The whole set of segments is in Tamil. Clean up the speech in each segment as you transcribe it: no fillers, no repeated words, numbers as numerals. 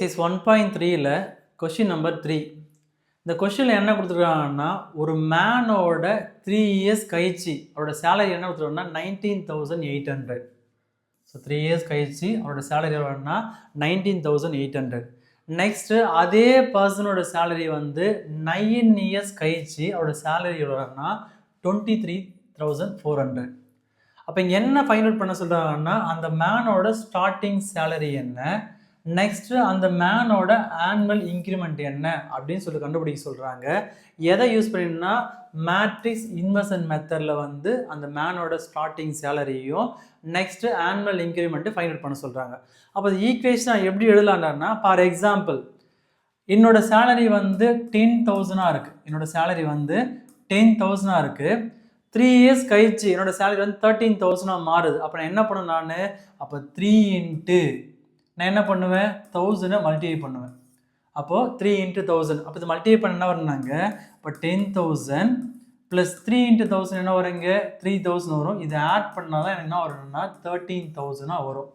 This 1.3ல question number 3. இந்த கொஷினில் என்ன கொடுத்துருக்காங்கன்னா, ஒரு மேனோட 3 இயர்ஸ் கழிச்சு அவரோட சேலரி என்ன கொடுத்துருக்காங்கன்னா 19,800. ஸோ 3 இயர்ஸ் கழிச்சு அவரோட சேலரி எவ்வளோன்னா 19,800. நெக்ஸ்ட்டு அதே பர்சனோட சேலரி வந்து 9 இயர்ஸ் கழிச்சு அவரோட சேலரி எவ்வளோன்னா 23,400. அப்போ இங்கே என்ன ஃபைண்ட் அவுட் பண்ண சொல்கிறாங்கன்னா, அந்த மேனோட ஸ்டார்டிங் சேலரி என்ன, நெக்ஸ்ட்டு அந்த மேனோட ஆனுவல் இன்க்ரிமெண்ட் என்ன அப்படின்னு சொல்லி கண்டுபிடிக்க சொல்கிறாங்க. எதை யூஸ் பண்ணினா மேட்ரிக்ஸ் இன்வர்ஷன் மெத்தடில் வந்து அந்த மேனோட ஸ்டார்டிங் சேலரியும் next annual increment find out பண்ண சொல்கிறாங்க. அப்போ அது ஈக்குவேஷன் எப்படி எழுதலான்னா, ஃபார் எக்ஸாம்பிள் என்னோட சேலரி வந்து 10,000 இருக்குது. என்னோட சேலரி வந்து 10,000 இருக்குது. 3 இயர்ஸ் கழிச்சு என்னோட சேலரி வந்து 13,000 மாறுது. அப்போ நான் என்ன பண்ணேன், நான் அப்போ 3 இன்ட்டு நான் என்ன பண்ணுவேன் 1000 மல்டிப்ளை பண்ணுவேன். அப்போது 3 இன்ட்டு 1000. அப்போ இது மல்டிப்ளை பண்ண என்ன வரும்னாங்க, இப்போ 10,000 ப்ளஸ் 3 இன்ட்டு 1000 என்ன வருங்க 3,000 வரும். இது ஆட் பண்ணால் தான் எனக்கு என்ன வரும்னா 13,000 வரும்.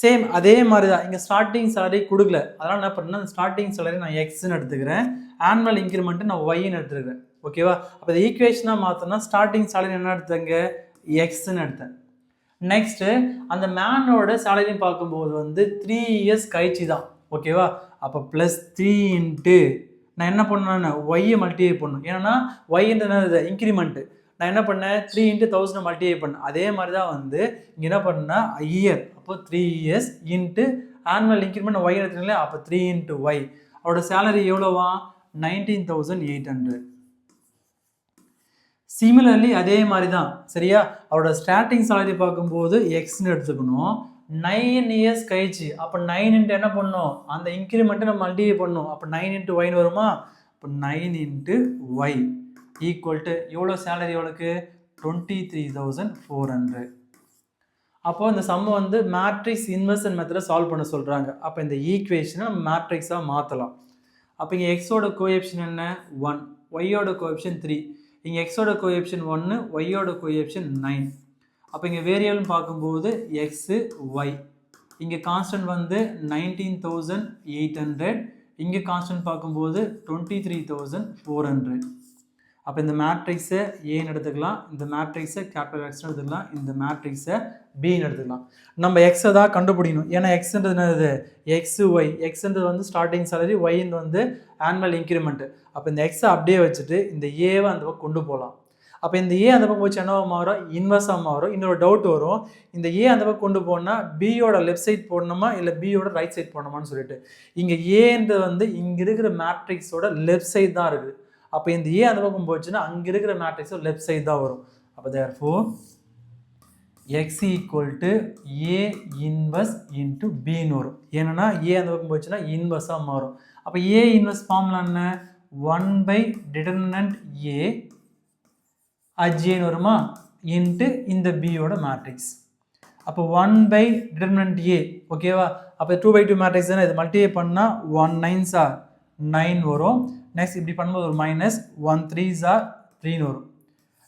சேம் அதே மாதிரி தான் இங்கே ஸ்டார்டிங் சேலரி கொடுக்கல. அதனால் என்ன பண்ணேன், ஸ்டார்டிங் சேலரி நான் எக்ஸ்ன்னு எடுத்துக்கிறேன், ஆனுவல் இன்க்ரிமெண்ட்டு நான் ஒய்ன்னு எடுத்துக்கிறேன். ஓகேவா? அப்போ இந்த ஈக்குவேஷனாக மாற்றினா ஸ்டார்டிங் சேலரி என்ன எடுத்தேங்க எக்ஸ்ன்னு எடுத்தேன். நெக்ஸ்ட்டு அந்த மேனோட சேலரின்னு பார்க்கும்போது வந்து 3 இயர்ஸ் கழிச்சு தான். ஓகேவா? அப்போ ப்ளஸ் 3 இன்ட்டு நான் என்ன பண்ணேன், ஒய்யை மல்டிப்ளை பண்ணணும். ஏன்னா ஒய்ன்றது இன்க்ரிமெண்ட்டு. நான் என்ன பண்ணேன் 3 இன்ட்டு 1000 மல்டிப்ளை பண்ணேன். அதே மாதிரி தான் வந்து இங்கே என்ன பண்ணேன் இயர். அப்போ 3 years into annual increment Y எடுத்துங்களே, அப்போ 3 இன்ட்டு ஒய். அவரோட சேலரி எவ்வளோவா 19,800. சிமிலர்லி அதே மாதிரி தான் சரியா. அவரோட ஸ்டார்டிங் சேலரி பார்க்கும்போது எக்ஸ்ன்னு எடுத்துக்கணும். 9 இயர்ஸ் கழிச்சு அப்போ 9 இன்ட்டு என்ன பண்ணணும், அந்த இன்க்ரிமெண்ட்டை நம்ம மல்டிப்ளை பண்ணணும். அப்போ 9 இன்ட்டு ஒய்னு வருமா. இப்போ 9 இன்ட்டு ஒய் ஈக்குவல் டு எவ்வளோ சேலரி எவ்வளோக்கு 23,400. அப்போது இந்த சம்மை வந்து மேட்ரிக்ஸ் இன்வர்ஷன் மெத்தடை சால்வ் பண்ண சொல்கிறாங்க. அப்போ இந்த ஈக்குவேஷனை நம்ம மேட்ரிக்ஸாக மாற்றலாம். அப்போ இங்கே எக்ஸோட கோஎஃபிஷியன்ட் என்ன 1, ஒய்யோட கோஎஃபிஷியன்ட் 3. இங்கே எக்ஸோட கோஎஃபிஷியன்ட் 1, ஒய்யோட கோஎஃபிஷியன்ட் 9. அப்போ இங்கே வேரியபிள்னு பார்க்கும்போது எக்ஸு ஒய். இங்கே கான்ஸ்டன்ட் வந்து 19,800. இங்கே கான்ஸ்டன்ட் பார்க்கும்போது 23,400. அப்போ இந்த மேட்ரிக்ஸை ஏன்னு எடுத்துக்கலாம், இந்த மேட்ரிக்ஸை கேபிட்டல் எக்ஸ்னு எடுத்துக்கலாம், இந்த மேட்ரிக்ஸை பின்னு எடுத்துக்கலாம். நம்ம எக்ஸை தான் கண்டுபிடிக்கணும். ஏன்னா எக்ஸ்ன்றது என்னது எக்ஸு ஒய். எக்ஸ்ன்றது வந்து ஸ்டார்டிங் சேலரி, ஒய்ன்னு வந்து ஆனுவல் இன்க்ரிமெண்ட்டு. அப்போ இந்த எக்ஸை அப்படியே வச்சுட்டு இந்த ஏவை அந்த பக்கம் கொண்டு போகலாம். அப்போ இந்த ஏ அந்த பக்கம் வச்சு என்னவா மாறும் இன்வர்ஸாக மாறும். இன்னொரு டவுட் வரும், இந்த ஏ அந்த பக்கம் கொண்டு போனால் பியோட லெஃப்ட் சைட் போடணுமா இல்லை பியோட ரைட் சைட் போடணுமான்னு சொல்லிட்டு. இங்கே ஏன்றது வந்து இங்கே இருக்கிற மேட்ரிக்ஸோட லெஃப்ட் சைட் தான் இருக்குது. அப்போ இந்த ஏ அந்த பக்கம் போச்சுன்னா அங்கே இருக்கிற மேட்ரிக்ஸோட லெஃப்ட் சைட் தான் வரும். அப்போ therefore X equal to A inverse into பின்னு வரும். ஏன்னா ஏ அந்த பக்கம் போச்சுன்னா இன்வர்ஸாக மாறும். அப்போ ஏ இன்வர்ஸ் ஃபார்முலா என்ன 1/determinant ஏ அஜ்ஜேன்னு வருமா இன்ட்டு இந்த பியோட மேட்ரிக்ஸ். அப்போ 1/determinant ஏ. ஓகேவா? அப்போ 2/2 மேட்ரிக்ஸ் தானே, இது மல்டிப்ளை பண்ணால் 1 9s are 9 வரும். நெக்ஸ்ட் இப்படி பண்ணும்போது ஒரு மைனஸ் 1 3s are 3ன்னு வரும்.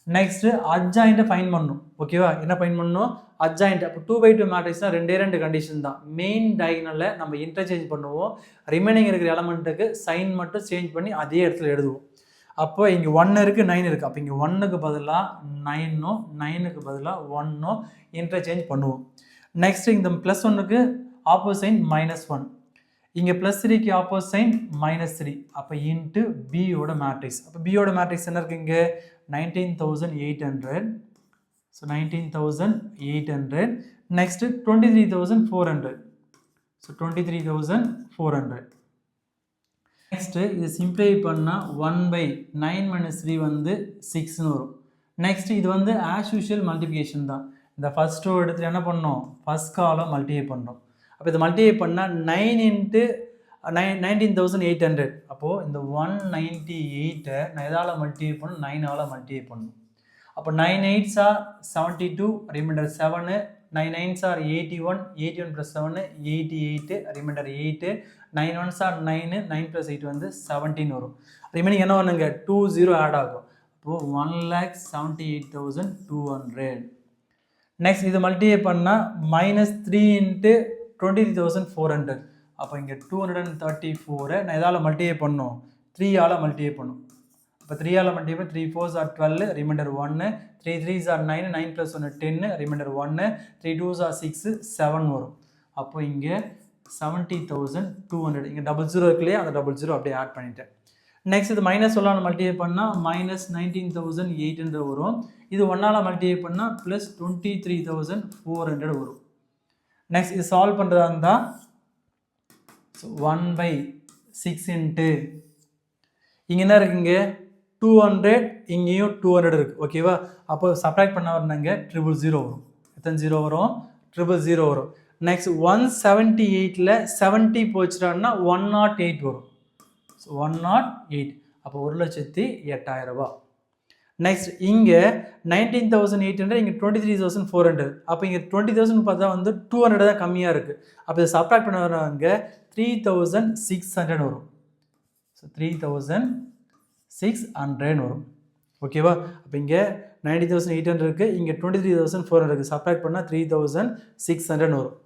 நெக்ஸ்ட்டு அட்ஜாயிண்ட்டை ஃபைன் பண்ணணும். ஓகேவா? என்ன ஃபைன் பண்ணணும் அட்ஜாயிண்ட். அப்போ 2/2 மேட்ரிக்ஸ்னால் ரெண்டு கண்டிஷன் தான். மெயின் டயகனலை நம்ம இன்டர்சேஞ்ச் பண்ணுவோம், ரிமைனிங் இருக்கிற எலமெண்ட்டுக்கு சைன் மட்டும் சேஞ்ச் பண்ணி அதே இடத்துல எழுதுவோம். அப்போ இங்கே 1 இருக்குது 9 இருக்குது. அப்போ இங்கே 1க்கு பதிலாக 9னும் 9க்கு பதிலாக 1னும் இன்டர்சேஞ்ச் பண்ணுவோம். நெக்ஸ்ட் இந்த ப்ளஸ் 1க்கு ஆப்போசைன் -1, இங்கே +3க்கு ஆப்போசைன் -3. அப்போ இன்ட்டு பியோட மேட்ரிக்ஸ். அப்போ பியோட மேட்ரிக்ஸ் என்ன இருக்குது இங்கே 19,800. ஸோ 19,800. நெக்ஸ்ட்டு 23,400. ஸோ 23,400. நெக்ஸ்ட்டு இது சிம்ப்ளை பண்ணால் 1/9 - 3 வந்து 6ன்னு வரும். நெக்ஸ்ட் இது வந்து ஆஸ் யூஷுவல் மல்டிப்ளிகேஷன் தான். இந்த ஃபஸ்ட் ரோ எடுத்துகிட்டு என்ன பண்ணோம் ஃபஸ்ட் காலம் மல்டிப்ளை பண்ணுறோம். அப்போ இது மல்டிப்ளை பண்ணால் 9 இன்ட்டு 19,800. அப்போது இந்த 198 நான் எதால் மல்டிப்ளை பண்ணணும் 9ஆல் மல்டிப்ளை பண்ணணும். அப்போ 9 8s are 72, reminder 7, 9 9s are 81, 81 + 7 88, reminder 8, 9 1s are 9, 9 + 8 வந்து 17 வரும். ரிமைனிங் என்ன பண்ணுங்க 2 0 ஆட் ஆகும். அப்போது 1,78,200. நெக்ஸ்ட் இது மல்டிப்ளை பண்ணால் -3 இன்ட்டு 23,400. அப்போ இங்கே 234 நான் எதால் மல்டிப்ளை பண்ணணும் 3ஆல் மல்டிப்ளை பண்ணும். இப்போ 3ஆல் multiply 3 4s are 12 remainder 1 3 3s are 9 9 + 1 10 remainder 1 3 2s are 6 7 வரும். அப்போ இங்கே 70,200 இங்கே 00 இருக்கு இல்லையா அந்த 00 அப்படியே ஆட் பண்ணிட்டேன். நெக்ஸ்ட் இது மைனஸ் சொல்லாமல் மல்டிப்ளை பண்ணால் -19,800 வரும். இது 1ஆல் மல்டிப்ளை பண்ணால் +23,400 வரும். நெக்ஸ்ட் இது சால்வ் பண்ணுறதா இருந்தால் 1/6 இன்ட்டு இங்கே என்ன இருக்குங்க 200 இங்கேயும் 200 இருக்குது ஓகேவா. அப்போ சப்ராக்ட் பண்ண வரணுங்க 000 வரும். எத்தனை 0 வரும் 000 வரும். நெக்ஸ்ட் 178ல் 70 போச்சுட்டான்னா 108 வரும். 108 அப்போ 1,08,000. நெக்ஸ்ட் இங்கே 19,800 இங்கே 23,400 அப்போ இங்கே 20,000 பார்த்தா வந்து 200 தான் கம்மியாக இருக்குது. அப்போ இதை சப்ராக்ட் பண்ண வரவங்க 3,600 வரும். ஸோ 3,600 வரும் ஓகேவா. அப்போ இங்கே 90,800 இருக்குது இங்கே 23,400 இருக்குது. சப்ராக்ட் பண்ணால் 3,600 வரும்.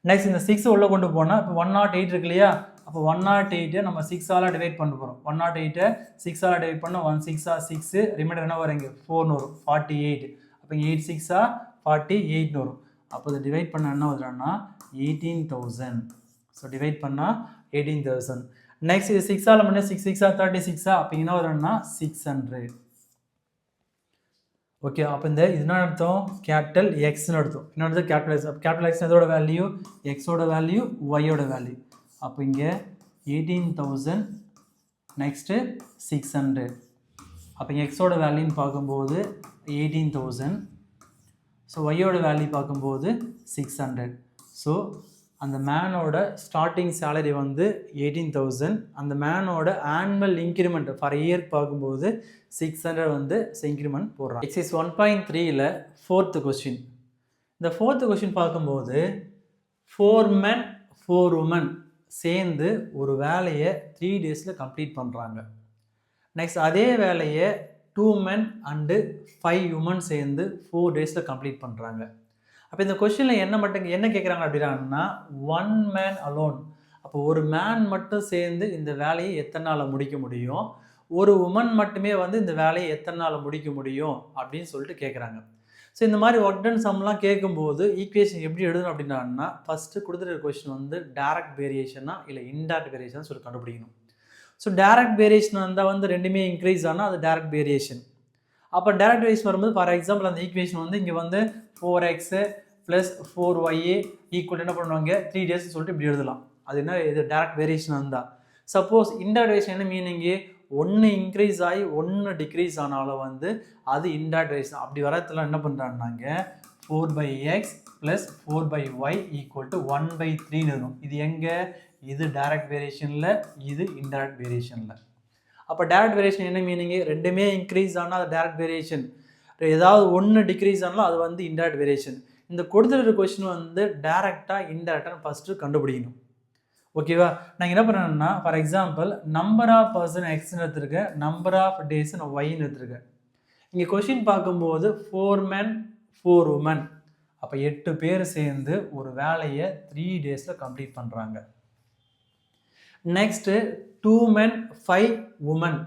நெக்ஸ்ட் இந்த 6 உள்ளே கொண்டு போனால் இப்போ 108 இருக்கு இல்லையா. அப்போ 108 நம்ம 6ஆல் டிவைட் பண்ண போகிறோம். 108 6ஆல் டிவைட் பண்ணால் 1 6 6 ரிமைண்டர் என்ன வரும் இங்கே 4 வரும் 48. அப்போ இங்கே 8 6 48 வரும். அப்போ இதை டிவைட் பண்ண என்ன வருதுன்னா 18,000. ஸோ டிவைட் பண்ணால் 18,000. நெக்ஸ்ட் இது 6ஆல் பண்ணால் 6 6 36 அப்போ என்ன வரும்னா 600. ஓகே அப்போ இந்த இதுனா அர்த்தம் கேபிட்டல் எக்ஸ்னு அர்த்தம். இன்னொரு கேபிட்டல் எக்ஸ். கேபிட்டல் எக்ஸ் எதோட வேல்யூ எக்ஸோட வேல்யூ ஒய்யோட வேல்யூ. அப்போ இங்கே 18,000 நெக்ஸ்ட்டு 600. அப்போ இங்கே எக்ஸோட வேல்யூன்னு பார்க்கும்போது 18,000. ஸோ ஒய்யோட வேல்யூ பார்க்கும்போது 600. ஸோ அந்த மேனோட ஸ்டார்டிங் சேலரி வந்து 18,000. அந்த மேனோட ஆனுவல் இன்க்ரிமெண்ட் ஃபார் இயர் பார்க்கும்போது 600 வந்து இன்க்ரிமெண்ட் போடுறாங்க. எக்ஸைஸ் 1.3ல் 4th கொஸ்டின். இந்த 4th கொஸ்டின் பார்க்கும்போது 4 men 4 women சேர்ந்து ஒரு வேலையை 3 daysல கம்ப்ளீட் பண்ணுறாங்க. நெக்ஸ்ட் அதே வேலையை 2 men and 5 women சேர்ந்து 4 daysல கம்ப்ளீட் பண்ணுறாங்க. அப்போ இந்த கொஸ்டினில் என்ன கேட்குறாங்க அப்படின்னா 1 man alone. அப்போ ஒரு மேன் மட்டும் சேர்ந்து இந்த வேலையை எத்தனை நாளில் முடிக்க முடியும், ஒரு உமன் மட்டுமே வந்து இந்த வேலையை எத்தனை நாளில் முடிக்க முடியும் அப்படின்னு சொல்லிட்டு கேட்குறாங்க. ஸோ இந்த மாதிரி ஒர்க் டன் சம்லாம் கேட்கும்போது ஈக்குவேஷன் எப்படி எழுதணும் அப்படின்னா ஃபஸ்ட்டு கொடுத்துருக்க கொஸ்டின் வந்து டைரக்ட் வேரியேஷனா இல்லை இன்டைரக்ட் வேரியேஷன் சொல்லி கண்டுபிடிக்கணும். ஸோ டைரக்ட் வேரியேஷன் வந்தால் வந்து ரெண்டுமே இன்க்ரீஸ் ஆனால் அது டைரக்ட் வேரியேஷன். அப்போ டைரக்ட் வேரியேஷன் வரும்போது ஃபார் எக்ஸாம்பிள் அந்த ஈக்குவேஷன் வந்து இங்கே வந்து 4x + 4y ஈக்குவல் என்ன பண்ணுவாங்க 3 days சொல்லிட்டு இப்படி எழுதலாம். அது என்ன இது டைரக்ட் வேரியேஷன் இருந்தால். சப்போஸ் இன்டைரக்ட் வேரியேஷன் என்ன மீனிங்கு 1 இன்க்ரீஸ் ஆகி 1 டிக்ரீஸ் ஆனாலும் வந்து அது இன்டைரக்ட் வேரியேஷன். அப்படி வரத்துல என்ன பண்ணுறாங்கன்னாங்க 4/x + 4/y = 1/3 இருக்கும். இது எங்கே இது டைரக்ட் வேரியேஷனில் இது இன்டைரக்ட் வேரியேஷனில். அப்போ டைரக்ட் வேரியேஷன் என்ன மீனிங்கு ரெண்டுமே இன்க்ரீஸ் ஆனால் அது டைரக்ட் வேரியேஷன், ஏதாவது 1 டிக்ரீஸ் ஆனாலும் அது வந்து இன்டைரக்ட் வேரியேஷன். இந்த கொடுத்துருக்க கொஸ்டின் வந்து டைரக்டாக இன்டைரக்டாக ஃபஸ்ட்டு கண்டுபிடிக்கணும் ஓகேவா. நான் என்ன பண்ணேன்னா for example number of person எக்ஸ்ன்னு எடுத்துருக்கேன், நம்பர் ஆஃப் டேஸ்ன்னு ஒய்ன்னு எடுத்துருக்கேன். இங்கே கொஸ்டின் பார்க்கும்போது 4 men 4 women அப்போ 8 பேர் சேர்ந்து ஒரு வேலையை 3 daysல கம்ப்ளீட் பண்ணுறாங்க. நெக்ஸ்ட்டு 2 men 5 women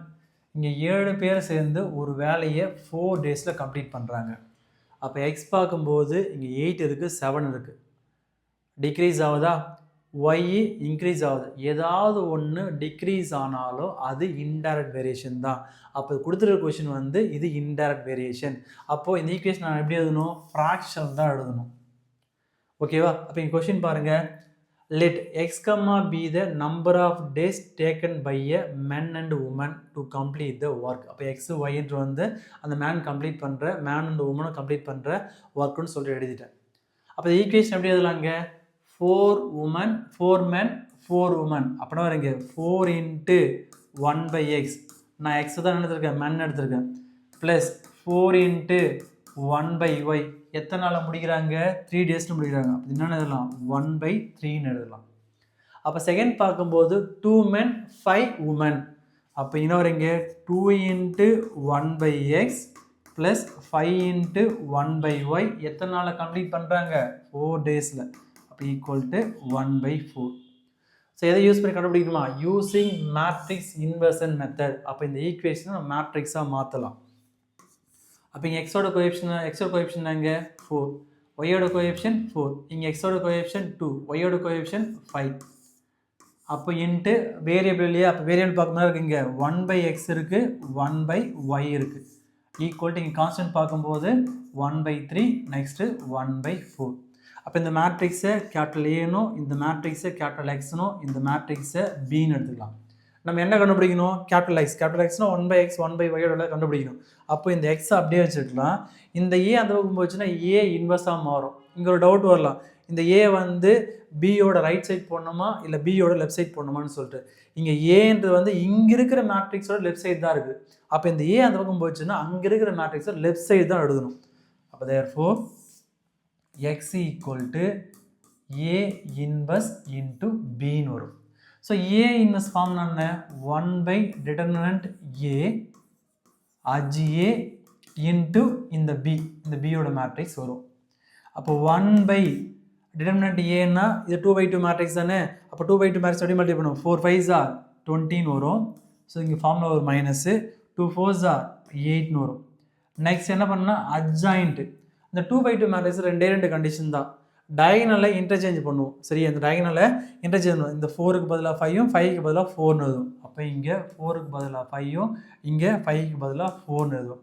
இங்கே 7 பேர் சேர்ந்து ஒரு வேலையை 4 daysல கம்ப்ளீட் பண்ணுறாங்க. அப்போ எக்ஸ் பார்க்கும்போது இங்கே 8 இருக்குது 7 இருக்குது, டிக்ரீஸ் ஆகுதா, ஒய் இன்க்ரீஸ் ஆகுது. ஏதாவது ஒன்று டிக்ரீஸ் ஆனாலும் அது இன்டைரக்ட் வேரியேஷன் தான். அப்போ கொடுத்துருக்க கொஷின் வந்து இது இன்டைரக்ட் வேரியேஷன். அப்போது இந்த ஈக்குவேஷன் நான் எப்படி எழுதணும் ஃப்ராக்ஷன் தான் எழுதணும் ஓகேவா. அப்போ இங்கே கொஷின் பாருங்கள், let x, be the number of days taken by a men and women to complete the work. அப்போ x y என்று வந்து அந்த மேன் கம்ப்ளீட் பண்ணுற மேன் அண்ட் உமனும் கம்ப்ளீட் பண்ணுற ஒர்க்குன்னு சொல்லிட்டு எழுதிட்டேன். அப்போ ஈக்குவேஷன் எப்படி எழுதலாங்க 4 men 4 women அப்படின்னா வரீங்க 4 × 1/x நான் x தான் எடுத்துருக்கேன் men எடுத்துருக்கேன் ப்ளஸ் 4 × 1/y எத்தனை நாளில் முடிக்கிறாங்க 3 daysன்னு முடிக்கிறாங்க. அப்படி என்னென்னு எழுதலாம் 1/3ன்னு எழுதலாம். அப்போ செகண்ட் பார்க்கும்போது 2 men 5 women அப்போ இன்னும் வரீங்க 2 × 1/x ப்ளஸ் 5 × 1/y எத்தனை நாளில் கம்ப்ளீட் பண்ணுறாங்க 4 daysல அப்போ ஈக்குவல் டு 1/4. ஸோ ஸோ எதை யூஸ் பண்ணி கண்டுபிடிக்கணுமா? Using matrix inversion method. அப்போ இந்த ஈக்குவேஷனை நம்ம மேட்ரிக்ஸாக மாற்றலாம். அப்போ இங்கே எக்ஸோட கோஎஃபிஷியன்ட் எங்கே 4, ஒய்யோட கோஎஃபிஷியன்ட் 4, இங்கே எக்ஸோட கோஎஃபிஷியன்ட் 2, ஒய்யோட கோஎஃபிஷியன்ட் 5. அப்போ இன்ட்டு வேரியபிள் இல்லையா? அப்போ வேரியபிள் பார்க்கும்போது இருக்குது இங்கே 1/x இருக்குது, 1/y இருக்குது. ஈக்குவல் டு இங்கே கான்ஸ்டன்ட் பார்க்கும்போது 1/3, நெக்ஸ்ட்டு 1/4. அப்போ இந்த மேட்ரிக்ஸை கேபிட்டல் ஏனும், இந்த மேட்ரிக்ஸை கேபிட்டல் எக்ஸ்னும், இந்த மேட்ரிக்ஸை பின்னு எடுத்துக்கலாம். நம்ம என்ன கண்டுபிடிக்கணும்? கேபிட்டல் எக்ஸ்னா 1/x 1/y கண்டுபிடிக்கணும். அப்போ இந்த எக்ஸை அப்படியே வச்சுக்கலாம். இந்த ஏ அந்த பக்கம் போச்சுன்னா ஏ இன்வர்ஸாக மாறும். இங்கே ஒரு டவுட் வரலாம், இந்த ஏ வந்து பியோட ரைட் சைட் போடணுமா இல்லை பியோட லெஃப்ட் சைட் போடணுமான்னு சொல்லிட்டு. இங்கே ஏன்றது வந்து இங்கே இருக்கிற மேட்ரிக்ஸோட லெஃப்ட் சைடு தான் இருக்குது. அப்போ இந்த ஏ அந்த பக்கம் போச்சுன்னா அங்கே இருக்கிற மேட்ரிக்ஸோட லெஃப்ட் சைடு தான் எழுதணும். அப்போ therefore x equal to A inverse into பின்னு வரும். ஸோ ஏ இன்வர்ஸ் ஃபார்ம் என்ன? 1/determinant ஏ அஜ் ஏ இன்ட்டு இந்த பி, இந்த பியோட மேட்ரிக்ஸ் வரும். அப்போ 1/determinant ஏன்னா இது 2/2 மேட்ரிக்ஸ் தானே. அப்போ 2/2 மேட்ரிக்ஸ் எப்படி மல்டிப்ளை பண்ணுவோம்? 4 5s are 20 வரும். ஸோ இங்கே ஃபார்மில் ஒரு மைனஸு, 2 4s are 8 வரும். நெக்ஸ்ட் என்ன பண்ணால் அட்ஜாயிண்ட்டு. இந்த 2/2 மேட்ரிக்ஸ் ரெண்டு கண்டிஷன் தான். டயகனலை இன்டர்சேஞ்ச் பண்ணுவோம். சரி, அந்த டயகனலை இன்டர்சேஞ்ச் பண்ணுவோம். இந்த 4க்கு பதிலாக 5ம் 5க்கு பதிலாக 4னு எழுதுவோம். அப்போ இங்கே 4க்கு பதிலாக 5ம் இங்கே 5க்கு பதிலாக 4னு எழுதுவோம்.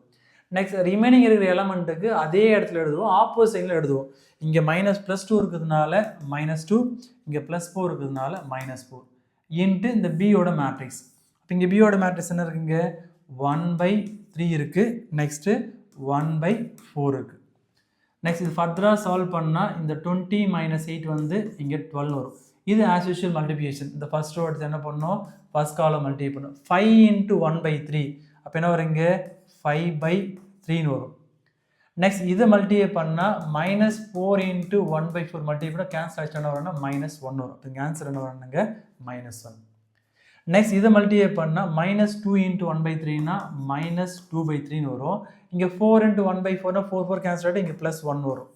நெக்ஸ்ட் ரிமைனிங் இருக்கிற எலமெண்ட்டுக்கு அதே இடத்துல எழுதுவோம், ஆப்போசிட் சைடில் எழுதுவோம். இங்கே -+2 இருக்கிறதுனால -2, இங்கே +4 இருக்கிறதுனால -4 இன்ட்டு இந்த பியோட மேட்ரிக்ஸ். இப்போ இங்கே பியோட மேட்ரிக்ஸ் என்ன இருக்குங்க? 1/3 இருக்குது, நெக்ஸ்ட்டு 1/4 இருக்குது. நெக்ஸ்ட் இது ஃபர்தராக சால்வ் பண்ணால் இந்த 20 - 8 வந்து இங்கே 12 வரும். இது ஆஸ் யூஷுவல் மல்டிபிகேஷன். இந்த ஃபர்ஸ்ட் ரோ எடுத்து என்ன பண்ணோம்? ஃபர்ஸ்ட் காலம் மல்டிப்ளை பண்ணோம். 5 × 1/3 அப்போ என்ன வரும்? இங்கே 5/3ன்னு வரும். நெக்ஸ்ட் இதை மல்டிப்ளை பண்ணால் -4 × 1/4 மல்டிப்ளை பண்ணால் கேன்சல் ஆச்சு என்ன வரும்னா -1 வரும். இப்போ இங்கே ஆன்சர் என்ன வரும்னுங்க? -1. நெக்ஸ்ட் இதை மல்டிப்ளை பண்ணால் -2 × 1/3னா -2/3ன்னு வரும். இங்கே 4 × 1/4னா 4 கேன்சல் ஆகிட்டு இங்கே +1 வரும்.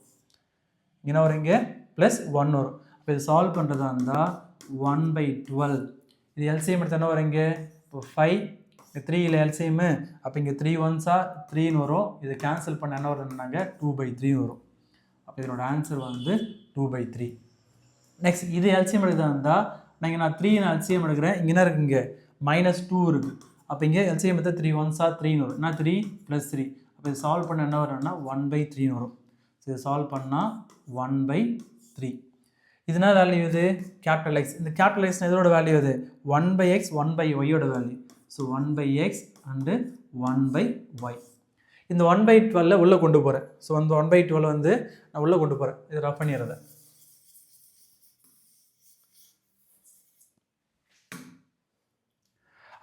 என்ன வரும்? இங்கே +1 வரும். அப்போ இது சால்வ் பண்ணுறதா இருந்தால் 1/12 இது எல்சிஎம் எடுத்து என்ன வரும்? இங்கே இப்போ 5 3 எல்சிஎம்மு. அப்போ இங்கே 3 1s are 3ன்னு வரும். இது கேன்சல் பண்ண என்ன வருதுன்னாங்க? 2/3 வரும். அப்போ இதனோட ஆன்சர் வந்து 2/3. நெக்ஸ்ட் இது எல்சிஎம் எடுக்கிறதா இருந்தால் நான் 3 எல்சிஎம் எடுக்கிறேன். இங்கே என்ன இருக்குங்க? -2 இருக்குது. அப்போ இங்கே எல்சிஎம் எடுத்தால் 3 1s are 3ன்னு வரும். நான் 3 + 3. அப்போ இது சால்வ் பண்ண என்ன வரும்னா 1/3ன்னு வரும். ஸோ இது சால்வ் பண்ணால் 1/3. இதுனா வேல்யூ இது கேபிட்டல் எக்ஸ். இந்த கேபிட்டல் எக்ஸ் இதோட வேல்யூ இது 1/x 1/yயோட value. So 1/x and 1/y. இந்த 1/12 உள்ளே கொண்டு போகிறேன். ஸோ அந்த 1/12 வந்து நான் உள்ளே கொண்டு போகிறேன். இது ரஃப் பண்ணிடுறேன்.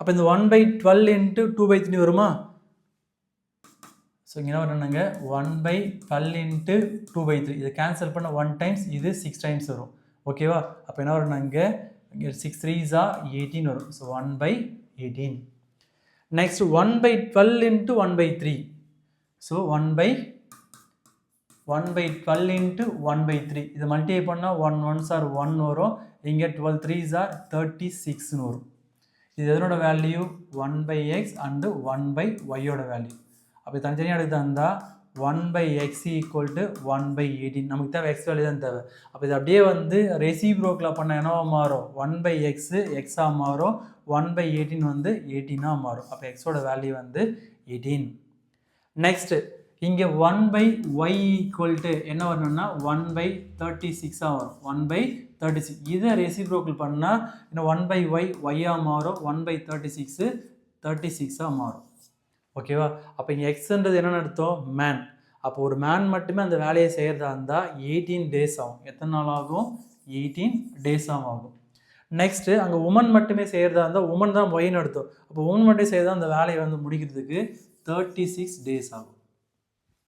அப்போ இந்த 1/12 × 2/3 வருமா? ஸோ இங்கே என்ன வரணுங்க? 1/12 × 2/3 இதை கேன்சல் பண்ண 1 டைம்ஸ், இது 6 டைம்ஸ் வரும். ஓகேவா? அப்போ என்ன வரணுங்க? இங்கே 6 3s are 18 வரும். ஸோ 1/18. நெக்ஸ்ட் 1/12 × 1/3. ஸோ 1/12 × 1/3 இதை மல்டிப்ளை பண்ணால் 1 1s are 1 வரும். இங்கே 12 3s are 36ன்னு வரும். இது எதனோட வேல்யூ? 1/x அண்டு 1/yயோட வேல்யூ. அப்போ தனித்தனியாக எடுத்து இருந்தால் 1/x = 1/18. நமக்கு தேவை எக்ஸ் வேல்யூ தான் தேவை. அப்போ இது அப்படியே வந்து ரெசிப்ரோக்கில் பண்ண என்னவா மாறும்? 1/x எக்ஸாக மாறும், 1/18 வந்து 18ஆக மாறும். அப்போ எக்ஸோட வேல்யூ வந்து 18. நெக்ஸ்ட்டு இங்கே 1/y = என்ன வரணும்னா 1/36ஆக வரும். 1/36 இதை ரெசிப்ரோக்கல் பண்ணால் இன்னும் 1/y ஒய்யாக மாறும், 1/36 36ஆக மாறும். ஓகேவா? அப்போ இங்கே எக்ஸ்ன்றது என்னென்னு அர்த்தம்? மேன். அப்போ ஒரு மேன் மட்டுமே அந்த வேலையை செய்கிறதா இருந்தால் 18 days ஆகும். எத்தனை நாள் ஆகும்? 18 days ஆகும். நெக்ஸ்ட்டு அங்கே உமன் மட்டுமே செய்கிறதா இருந்தால் உமன் தான் ஒய்ன்னு அர்த்தம். அப்போ உமன் மட்டும் செய்கிறதா அந்த வேலையை வந்து முடிக்கிறதுக்கு 36 days ஆகும்.